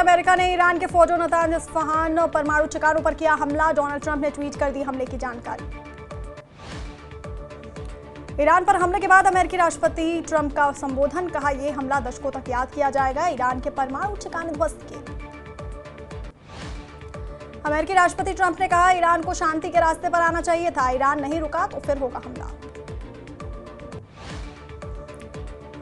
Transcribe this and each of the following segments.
America ने Iran के फौजों नातांज Isfahan परमाणु ठिकानों पर किया हमला। डोनाल्ड ट्रंप ने ट्वीट कर दी हमले की जानकारी। ईरान पर हमले के बाद अमेरिकी राष्ट्रपति ट्रंप का संबोधन, कहा यह हमला दशकों तक याद किया जाएगा। ईरान के परमाणु ठिकाने ध्वस्त किए। अमेरिकी राष्ट्रपति ट्रंप ने कहा ईरान को शांति के रास्ते पर आना चाहिए था, ईरान नहीं रुका तो फिर होगा हमला।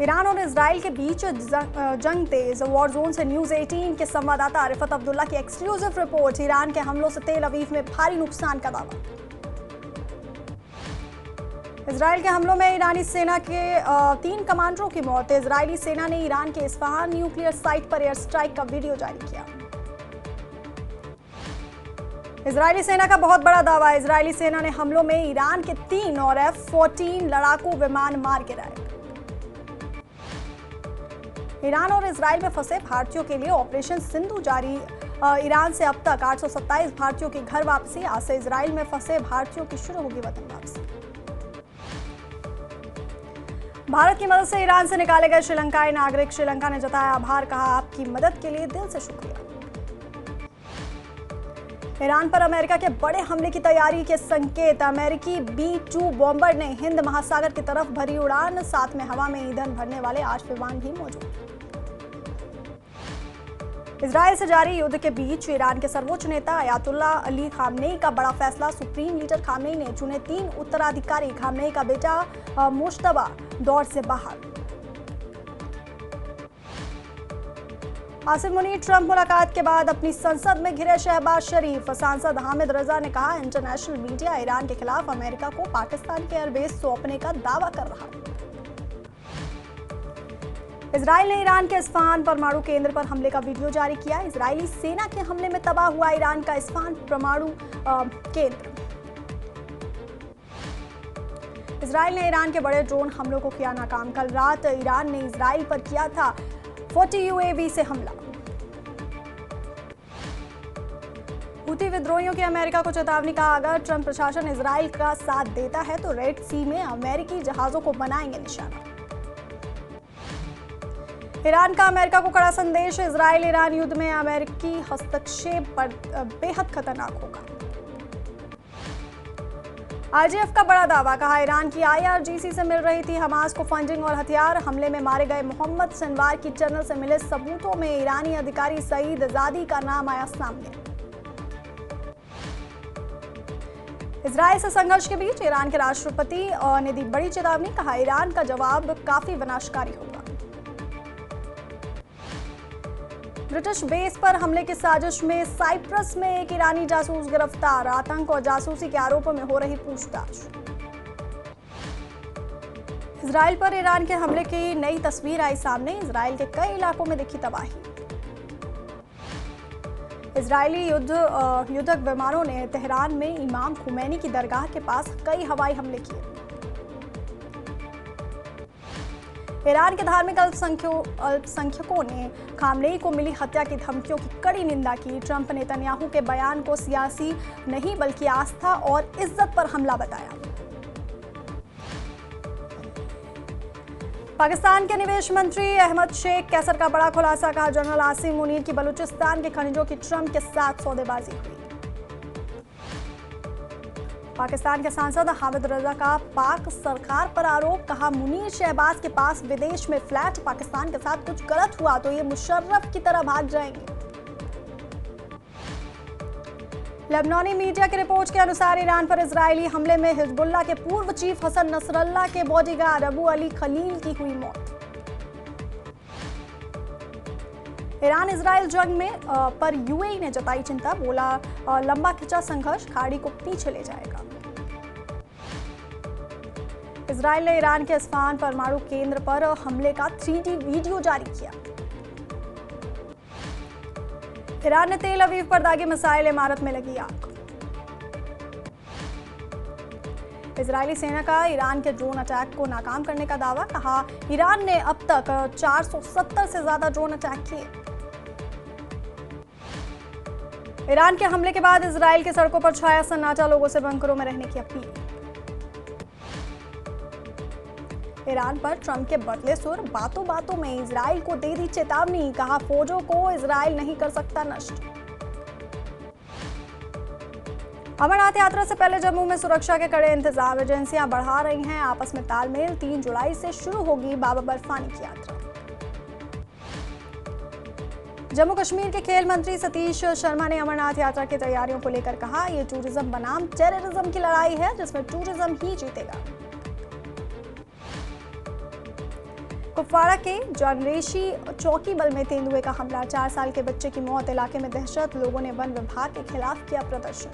ईरान और इजराइल के बीच जंग तेज। वॉर जोन से न्यूज 18 के संवाददाता आरिफत अब्दुल्ला की एक्सक्लूसिव रिपोर्ट। ईरान के हमलों से तेल अवीव में भारी नुकसान का दावा। इजराइल के हमलों में ईरानी सेना के 3 कमांडरों की मौत। इजरायली सेना ने ईरान के इस्फहान न्यूक्लियर साइट पर एयर स्ट्राइक का वीडियो जारी किया। इजरायली सेना का बहुत बड़ा दावा। इजरायली सेना ने हमलों में ईरान के 3 और F-14 लड़ाकू विमान मार गिराए। ईरान और इजराइल में फंसे भारतीयों के लिए ऑपरेशन सिंधु जारी। ईरान से अब तक 827 भारतीयों की घर वापसी। आज से इजराइल में फंसे भारतीयों की शुरू होगी वतन वापसी। भारत की मदद से ईरान से निकाले गए श्रीलंकाई नागरिक। श्रीलंका ने जताया आभार, कहा आपकी मदद के लिए दिल से शुक्रिया। ईरान पर अमेरिका के बड़े हमले की तैयारी के संकेत। अमेरिकी B-2 बॉम्बर ने हिंद महासागर की तरफ भरी उड़ान। साथ में हवा में ईंधन भरने वाले 8 विमान भी मौजूद। इजराइल से जारी युद्ध के बीच ईरान के सर्वोच्च नेता अयातुल्ला अली खामनेई का बड़ा फैसला। सुप्रीम लीडर खामनेई ने चुने 3 उत्तराधिकारी। खामनेई का बेटा मुश्तबा दौर से बाहर। आसिम मुनीर ट्रंप मुलाकात के बाद अपनी संसद में घिरे शहबाज शरीफ। सांसद हामिद रजा ने कहा इंटरनेशनल मीडिया ईरान के खिलाफ अमेरिका को पाकिस्तान के एयरबेस सौंपने का दावा कर रहा है। इजराइल ने ईरान के इस्फहान परमाणु केंद्र पर हमले का वीडियो जारी किया। इजरायली सेना के हमले में तबाह हुआ ईरान का इस्फहान परमाणु केंद्र। इजराइल ने ईरान के बड़े ड्रोन हमलों को किया नाकाम। कल रात ईरान ने इजराइल पर किया था 40 UAV से हमला। हूती विद्रोहियों की अमेरिका को चेतावनी, कहा अगर ट्रंप प्रशासन इजराइल का साथ देता है तो रेड सी में अमेरिकी जहाजों को बनाएंगे निशाना। ईरान का अमेरिका को कड़ा संदेश। इजराइल ईरान युद्ध में अमेरिकी हस्तक्षेप पर बेहद खतरनाक होगा। IGF का बड़ा दावा, कहा ईरान की IRGC से मिल रही थी हमास को फंडिंग और हथियार। हमले में मारे गए मोहम्मद सिनवार की टनल से मिले सबूतों में ईरानी अधिकारी सईद ज़ादी का नाम आया सामने। इजराइल से संघर्ष के बीच ईरान के राष्ट्रपति ने दी बड़ी चेतावनी, कहा ईरान का जवाब काफी विनाशकारी होगा। ब्रिटिश बेस पर हमले की साजिश में साइप्रस में एक ईरानी जासूस गिरफ्तार। आतंक और जासूसी के आरोपों में हो रही पूछताछ। इजराइल पर ईरान के हमले की नई तस्वीर आई सामने। इजराइल के कई इलाकों में दिखी तबाही। इजरायली युद्धक विमानों ने तेहरान में इमाम खुमैनी की दरगाह के पास कई हवाई हमले किए। ईरान के धार्मिक अल्पसंख्यकों ने खामनेई को मिली हत्या की धमकियों की कड़ी निंदा की। ट्रंप ने नेतन्याहू के बयान को सियासी नहीं बल्कि आस्था और इज्जत पर हमला बताया। पाकिस्तान के निवेश मंत्री अहमद शेख कैसर का बड़ा खुलासा, कहा जनरल आसिम मुनीर की बलूचिस्तान के खनिजों की ट्रंप के साथ सौदेबाजी हुई। पाकिस्तान के सांसद हामिद रजा का पाक सरकार पर आरोप, कहा मुनीर शहबाज के पास विदेश में फ्लैट। पाकिस्तान के साथ कुछ गलत हुआ तो ये मुशर्रफ की तरह भाग जाएंगे। लेबनानी मीडिया की रिपोर्ट के अनुसार ईरान पर इजरायली हमले में हिजबुल्लाह के पूर्व चीफ हसन नसरल्लाह के बॉडीगार्ड अबू अली खलील की हुई मौत। ईरान इजराइल जंग में पर UAE ने जताई चिंता, बोला लंबा खिंचा संघर्ष खाड़ी को पीछे ले जाएगा। इजराइल ने ईरान के इस्फहान परमाणु केंद्र पर हमले का 3D वीडियो जारी किया। ईरान ने तेल अवीव पर दागी मिसाइल, इमारत में लगी आग। इजरायली सेना का ईरान के ड्रोन अटैक को नाकाम करने का दावा, कहा ईरान ने अब तक 470 से ज्यादा ड्रोन अटैक किए। ईरान के हमले के बाद इजराइल के सड़कों पर छाया सन्नाटा, लोगों से बंकरों में रहने की अपील। ईरान पर ट्रंप के बदले सुर, बातों बातों में इजराइल को दे दी चेतावनी, कहा फौजों को इजराइल नहीं कर सकता नष्ट। अमरनाथ यात्रा से पहले जम्मू में सुरक्षा के कड़े इंतजाम, एजेंसियां बढ़ा रही हैं आपस में तालमेल। 3 जुलाई से शुरू होगी बाबा बर्फानी की यात्रा। जम्मू कश्मीर के खेल मंत्री सतीश शर्मा ने अमरनाथ यात्रा की तैयारियों को लेकर कहा, यह टूरिज्म बनाम टेररिज्म की लड़ाई है जिसमें टूरिज्म ही जीतेगा। कुपवाड़ा के जानरेशी चौकी बल में तेंदुए का हमला, 4 साल के बच्चे की मौत, इलाके में दहशत, लोगों ने वन विभाग के खिलाफ किया प्रदर्शन।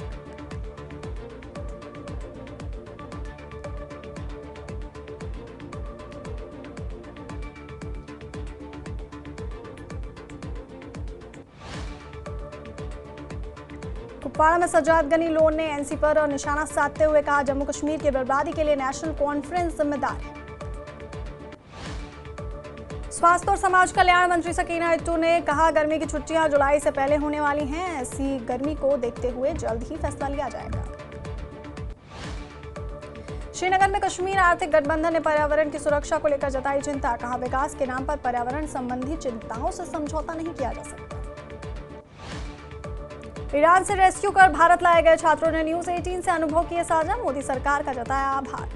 कुपवाड़ा में सज्जाद गनी लोन ने एनसी पर निशाना साधते हुए कहा, जम्मू कश्मीर की बर्बादी के लिए नेशनल कॉन्फ्रेंस जिम्मेदार है। स्वास्थ्य और समाज कल्याण मंत्री सकीना इट्टू ने कहा, गर्मी की छुट्टियां जुलाई से पहले होने वाली हैं, ऐसी गर्मी को देखते हुए जल्द ही फैसला लिया जाएगा। श्रीनगर में कश्मीर आर्थिक गठबंधन ने पर्यावरण की सुरक्षा को लेकर जताई चिंता, कहा विकास के नाम पर पर्यावरण संबंधी चिंताओं से समझौता नहीं किया जा सकता। ईरान से रेस्क्यू कर भारत लाए गए छात्रों ने न्यूज 18 से अनुभव किए साझा, मोदी सरकार का जताया आभार।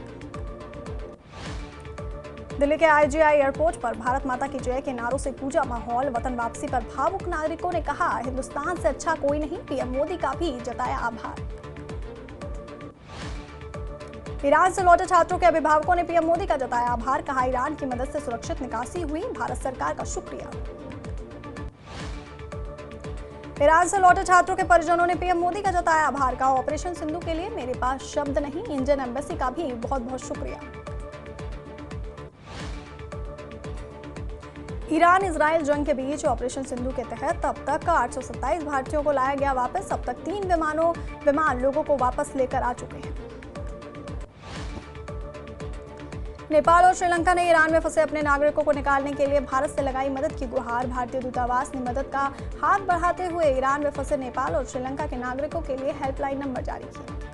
दिल्ली के IGI एयरपोर्ट पर भारत माता की जय के नारों से गूंजा माहौल, वतन वापसी पर भावुक नागरिकों ने कहा, हिंदुस्तान से अच्छा कोई नहीं, पीएम मोदी का भी जताया आभार। ईरान से लौटे छात्रों के अभिभावकों ने पीएम मोदी का जताया आभार, कहा ईरान की मदद से सुरक्षित निकासी हुई, भारत सरकार का शुक्रिया। ईरान से लौटे छात्रों के परिजनों ने पीएम मोदी का जताया आभार, कहा ऑपरेशन सिंधु के लिए मेरे पास शब्द नहीं, इंडियन एम्बेसी का भी बहुत बहुत शुक्रिया। ईरान इजराइल जंग के बीच ऑपरेशन सिंधु के तहत अब तक 827 भारतीयों को लाया गया वापस, अब तक 3 विमान लोगों को वापस लेकर आ चुके हैं। नेपाल और श्रीलंका ने ईरान में फंसे अपने नागरिकों को निकालने के लिए भारत से लगाई मदद की गुहार, भारतीय दूतावास ने मदद का हाथ बढ़ाते हुए ईरान में फंसे नेपाल और श्रीलंका के नागरिकों के लिए हेल्पलाइन नंबर जारी किया।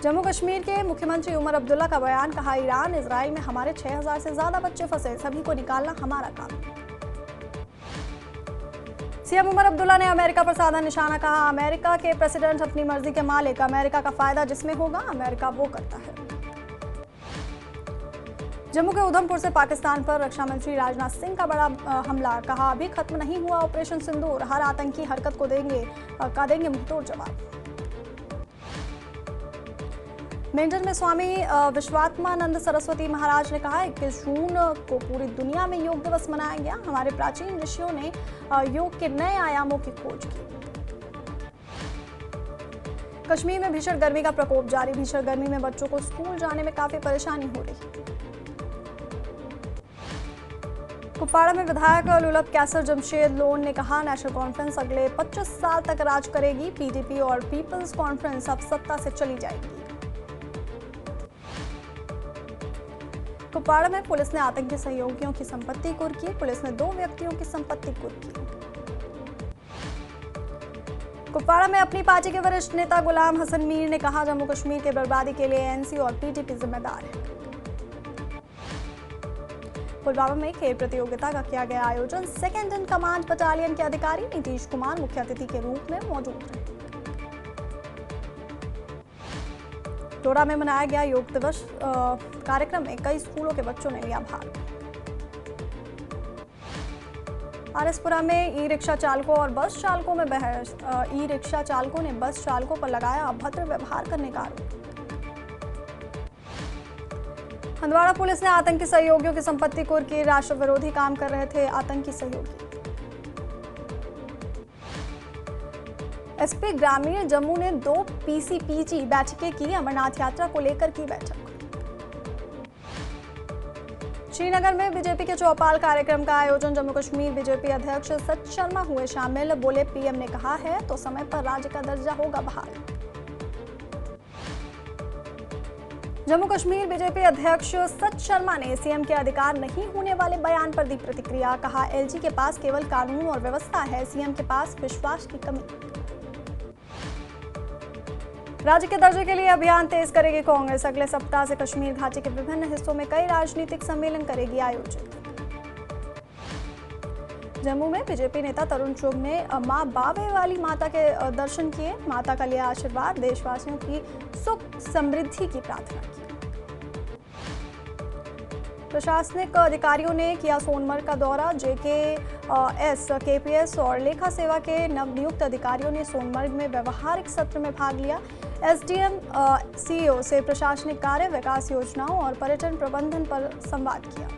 जम्मू कश्मीर के मुख्यमंत्री उमर अब्दुल्ला का बयान, कहा ईरान इजराइल में हमारे 6000 से ज्यादा बच्चे फंसे, सभी को निकालना हमारा काम। सीएम उमर अब्दुल्ला ने अमेरिका पर साधा निशाना, कहा अमेरिका के प्रेसिडेंट अपनी मर्जी के मालिक, अमेरिका का फायदा जिसमें होगा अमेरिका वो करता है। जम्मू के उधमपुर से पाकिस्तान पर रक्षा मंत्री राजनाथ सिंह का बड़ा हमला, कहा अभी खत्म नहीं हुआ ऑपरेशन सिंदूर, हर आतंकी हरकत को देंगे मुंहतोड़ जवाब। मेंढर में स्वामी विश्वात्मानंद सरस्वती महाराज ने कहा, 21 जून को पूरी दुनिया में योग दिवस मनाया गया, हमारे प्राचीन ऋषियों ने योग के नए आयामों की खोज की। कश्मीर में भीषण गर्मी का प्रकोप जारी, भीषण गर्मी में बच्चों को स्कूल जाने में काफी परेशानी हो रही। कुपवाड़ा में विधायक लुलब कैसर जमशेद लोन ने कहा, नेशनल कॉन्फ्रेंस अगले 25 साल तक राज करेगी, पीडीपी और पीपल्स कॉन्फ्रेंस अब सत्ता से चली जाएगी। कुपवाड़ा में पुलिस ने आतंकी सहयोगियों की संपत्ति कुर्की, पुलिस ने 2 व्यक्तियों की संपत्ति कुर्की। कुपवाड़ा में अपनी पार्टी के वरिष्ठ नेता गुलाम हसन मीर ने कहा, जम्मू कश्मीर के बर्बादी के लिए एनसी और पीडीपी जिम्मेदार है। पुलवामा में खेल प्रतियोगिता का किया गया आयोजन, सेकेंड इन कमांड बटालियन के अधिकारी नीतीश कुमार मुख्य अतिथि के रूप में मौजूद रहे। डोडा में मनाया गया योग दिवस कार्यक्रम में कई स्कूलों के बच्चों ने लिया भाग। आरएसपुरा में ई रिक्शा चालकों और बस चालकों में बहस, ई रिक्शा चालकों ने बस चालकों पर लगाया अभद्र व्यवहार करने का आरोप। हंदवाड़ा पुलिस ने आतंकी सहयोगियों की संपत्ति कुर्की, राष्ट्र विरोधी काम कर रहे थे आतंकी सहयोगी। एसपी ग्रामीण जम्मू ने 2 पीसीपीजी बैठकें की, अमरनाथ यात्रा को लेकर की बैठक। श्रीनगर में बीजेपी के चौपाल कार्यक्रम का आयोजन, जम्मू कश्मीर बीजेपी अध्यक्ष सच शर्मा हुए शामिल, बोले पीएम ने कहा है तो समय पर राज्य का दर्जा होगा बहाल। जम्मू कश्मीर बीजेपी अध्यक्ष सच शर्मा ने सीएम के अधिकार नहीं होने वाले बयान पर दी प्रतिक्रिया, कहा एलजी के पास केवल कानून और व्यवस्था है, सीएम के पास विश्वास की कमी। राज्य के दर्जे के लिए अभियान तेज करेगी कांग्रेस। अगले सप्ताह से कश्मीर घाटी के विभिन्न हिस्सों में कई राजनीतिक सम्मेलन करेगी आयोजित। जम्मू में बीजेपी नेता तरुण चुग ने मां बावे वाली माता के दर्शन किए। माता का लिया आशीर्वाद, देशवासियों की सुख समृद्धि की प्रार्थना की। प्रशासनिक अधिकारियों ने किया सोनमर्ग का दौरा। जेकेएस, केपीएस और लेखा सेवा के नवनियुक्त अधिकारियों ने सोनमर्ग में व्यवहारिक सत्र में भाग लिया। एसडीएम सीईओ से प्रशासनिक कार्य, विकास योजनाओं और पर्यटन प्रबंधन पर संवाद किया।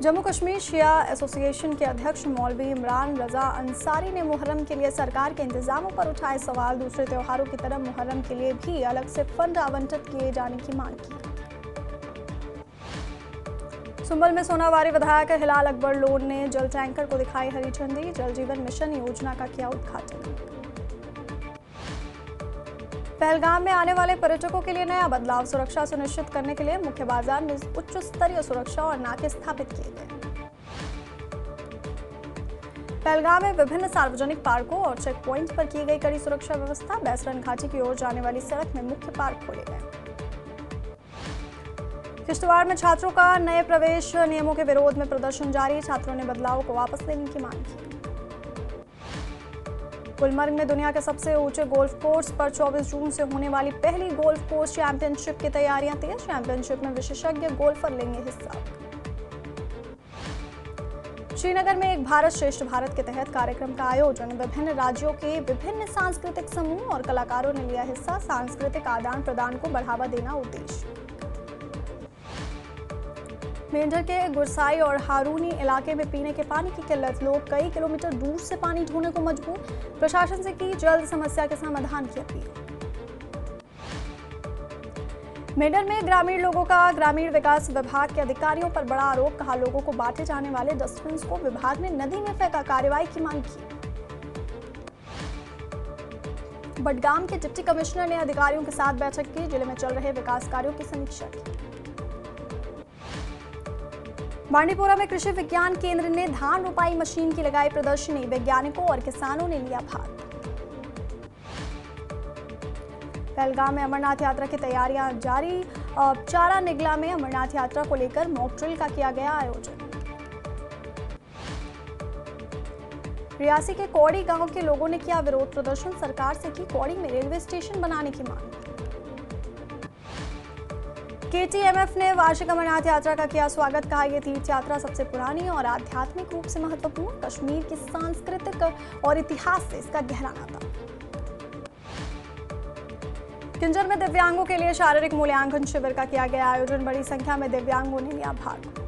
जम्मू कश्मीर शिया एसोसिएशन के अध्यक्ष मौलवी इमरान रजा अंसारी ने मुहर्रम के लिए सरकार के इंतजामों पर उठाए सवाल। दूसरे त्योहारों की तरह मुहर्रम के लिए भी अलग से फंड आवंटित किए जाने की मांग की। सुंबल में सोनावारी विधायक हिलाल अकबर लोन ने जल टैंकर को दिखाई हरी झंडी। जल जीवन मिशन योजना का किया उद्घाटन। पहलगाम में आने वाले पर्यटकों के लिए नया बदलाव। सुरक्षा सुनिश्चित करने के लिए मुख्य बाजार में उच्च स्तरीय सुरक्षा और नाके स्थापित किए गए। पहलगाम में विभिन्न सार्वजनिक पार्कों और चेक पॉइंट पर की गई कड़ी सुरक्षा व्यवस्था। बैसरन घाटी की ओर जाने वाली सड़क में मुख्य पार्क खोले गए। किश्तवाड़ में छात्रों का नए प्रवेश नियमों के विरोध में प्रदर्शन जारी। छात्रों ने बदलाव को वापस लेने की मांग की। गुलमर्ग में दुनिया के सबसे ऊंचे गोल्फ कोर्स पर 24 जून से होने वाली पहली गोल्फ कोर्स चैंपियनशिप की तैयारियां तेज। चैंपियनशिप में विशेषज्ञ गोल्फर लेंगे हिस्सा। श्रीनगर में एक भारत श्रेष्ठ भारत के तहत कार्यक्रम का आयोजन। विभिन्न राज्यों के विभिन्न सांस्कृतिक समूह और कलाकारों ने लिया हिस्सा। सांस्कृतिक आदान प्रदान को बढ़ावा देना उद्देश्य। मेंढर के गुरसाई और हारूनी इलाके में पीने के पानी की किल्लत। लोग कई किलोमीटर दूर से पानी ढूंढने को मजबूर। प्रशासन से की जल्द समस्या के समाधान की अपील। मेंढर में ग्रामीण लोगों का ग्रामीण विकास विभाग के अधिकारियों पर बड़ा आरोप। कहा, लोगों को बांटे जाने वाले डस्टबिन को विभाग ने नदी में फेंका। कार्रवाई की मांग की। बडगाम के डिप्टी कमिश्नर ने अधिकारियों के साथ बैठक की। जिले में चल रहे विकास कार्यों की समीक्षा की। बांडीपोरा में कृषि विज्ञान केंद्र ने धान रोपाई मशीन की लगाई प्रदर्शनी। वैज्ञानिकों और किसानों ने लिया भाग। पहलगाम में अमरनाथ यात्रा की तैयारियां जारी। चारा निगला में अमरनाथ यात्रा को लेकर मॉक ड्रिल का किया गया आयोजन। रियासी के कौड़ी गांव के लोगों ने किया विरोध प्रदर्शन। सरकार से की कौड़ी में रेलवे स्टेशन बनाने की मांग। केटीएमएफ ने वार्षिक अमरनाथ यात्रा का किया स्वागत। कहा, यह तीर्थ यात्रा सबसे पुरानी और आध्यात्मिक रूप से महत्वपूर्ण। कश्मीर की सांस्कृतिक और इतिहास से इसका गहरा नाता। किंजर में दिव्यांगों के लिए शारीरिक मूल्यांकन शिविर का किया गया आयोजन। बड़ी संख्या में दिव्यांगों ने लिया भाग।